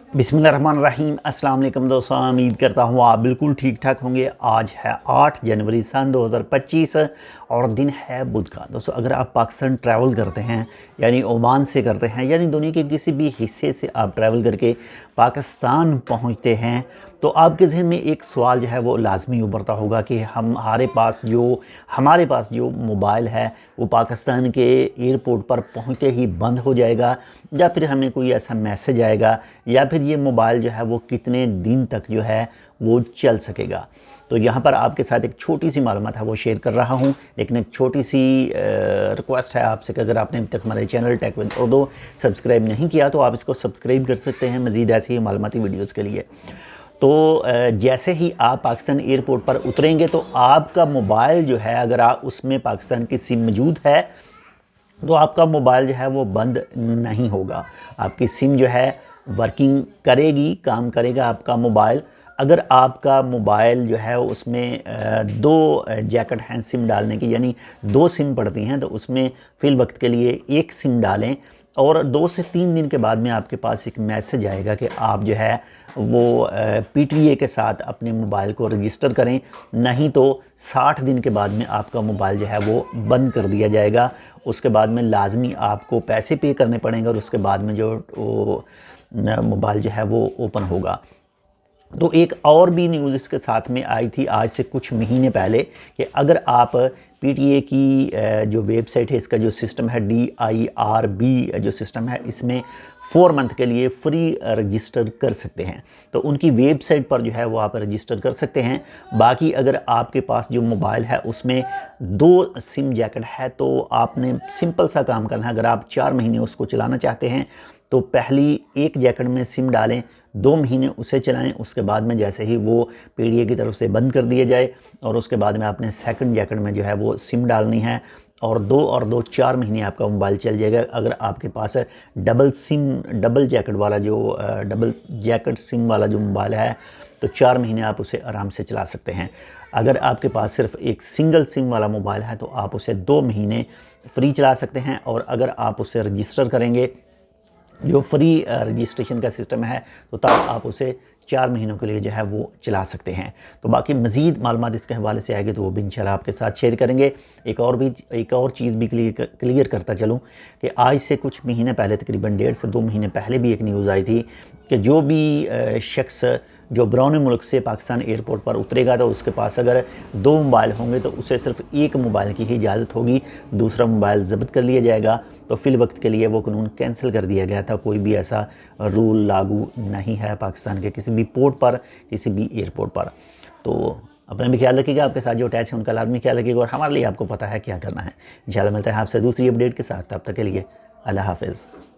बिस्मिल्लाहिर्रहमानिर्रहीम। अस्सलाम वालेकुम दोस्तों, उम्मीद करता हूँ आप बिल्कुल ठीक ठाक होंगे। आज है 8 जनवरी सन 2025 और दिन है बुध का। दोस्तों, अगर आप पाकिस्तान ट्रैवल करते हैं, यानी ओमान से करते हैं, यानी दुनिया के किसी भी हिस्से से आप ट्रैवल करके पाकिस्तान पहुँचते हैं, तो आपके जहन में एक सवाल जो है वो लाजमी उभरता होगा कि हमारे पास जो मोबाइल है वो पाकिस्तान के एयरपोर्ट पर पहुँचते ही बंद हो जाएगा, या फिर हमें कोई ऐसा मैसेज आएगा, या फिर ये मोबाइल जो है वो कितने दिन तक जो है वो चल सकेगा। तो यहाँ पर आपके साथ एक छोटी सी मालूमात है वो शेयर कर रहा हूँ, लेकिन एक छोटी सी रिक्वेस्ट है आपसे कि अगर आपने अभी तक हमारे channel tech with Urdu subscribe नहीं किया तो आप इसको सब्सक्राइब कर सकते हैं मज़ीद ऐसी ही मालूमाती वीडियोज़ के लिए। तो जैसे ही आप पाकिस्तान एयरपोर्ट पर उतरेंगे तो आपका मोबाइल जो है, अगर आप उसमें पाकिस्तान की सिम मौजूद है तो आपका मोबाइल जो है वो बंद नहीं होगा। आपकी सिम जो है वर्किंग करेगी, काम करेगा आपका मोबाइल। अगर आपका मोबाइल जो है उसमें दो जैकेट हैं सिम डालने की, यानी 2 सिम पड़ती हैं, तो उसमें फ़िल वक्त के लिए 1 सिम डालें और 2 से 3 दिन के बाद में आपके पास एक मैसेज आएगा कि आप जो है वो PTA के साथ अपने मोबाइल को रजिस्टर करें, नहीं तो 60 दिन के बाद में आपका मोबाइल जो है वो बंद कर दिया जाएगा। उसके बाद में लाजमी आपको पैसे पे करने पड़ेंगे और उसके बाद में जो मोबाइल जो है वो ओपन होगा। तो एक और भी न्यूज़ इसके साथ में आई थी आज से कुछ महीने पहले कि अगर आप PTA की जो वेबसाइट है, इसका जो सिस्टम है DIRB जो सिस्टम है, इसमें 4 मंथ के लिए फ्री रजिस्टर कर सकते हैं। तो उनकी वेबसाइट पर जो है वो आप रजिस्टर कर सकते हैं। बाकी अगर आपके पास जो मोबाइल है उसमें 2 सिम जैकेट है तो आपने सिंपल सा काम करना है। अगर आप 4 महीने उसको चलाना चाहते हैं तो पहली 1 जैकेट में सिम डालें, 2 महीने उसे चलाएं, उसके बाद में जैसे ही वो PTA की तरफ से बंद कर दिया जाए और उसके बाद में आपने सेकंड जैकेट में जो है वो सिम डालनी है और 2 4 महीने आपका मोबाइल चल जाएगा। अगर आपके पास डबल जैकेट सिम वाला जो मोबाइल है तो 4 महीने आप उसे आराम से चला सकते हैं। अगर आपके पास सिर्फ एक सिंगल सिम वाला मोबाइल है तो आप उसे 2 महीने फ्री चला सकते हैं, और अगर आप उसे रजिस्टर करेंगे, जो फ्री रजिस्ट्रेशन का सिस्टम है, तो तब आप उसे 4 महीनों के लिए जो है वो चला सकते हैं। तो बाकी मज़ीद मालूमात इसके हवाले से आएगी तो वो भी इंशाल्लाह आपके साथ शेयर करेंगे। एक और चीज़ भी क्लियर करता चलूँ कि आज से कुछ महीने पहले, तकरीबन 1.5 से 2 महीने पहले भी एक न्यूज़ आई थी कि जो भी शख्स जो ब्राउनी मुल्क से पाकिस्तान एयरपोर्ट पर उतरेगा तो उसके पास अगर 2 मोबाइल होंगे तो उसे सिर्फ 1 मोबाइल की ही इजाज़त होगी, दूसरा मोबाइल ज़ब्त कर लिया जाएगा। तो फ़िल वक्त के लिए वो कानून कैंसिल कर दिया गया था। कोई भी ऐसा रूल लागू नहीं है पाकिस्तान के किसी भी पोर्ट पर, किसी भी एयरपोर्ट पर। तो अपना भी ख्याल रखिएगा, आपके साथ जो अटैच है उनका लाजमी ख्याल रखिएगा, और हमारे लिए आपको पता है क्या करना है। इंशाल्लाह मिलते हैं आपसे दूसरी अपडेट के साथ, तब तक के लिए अल्लाह हाफ़िज़।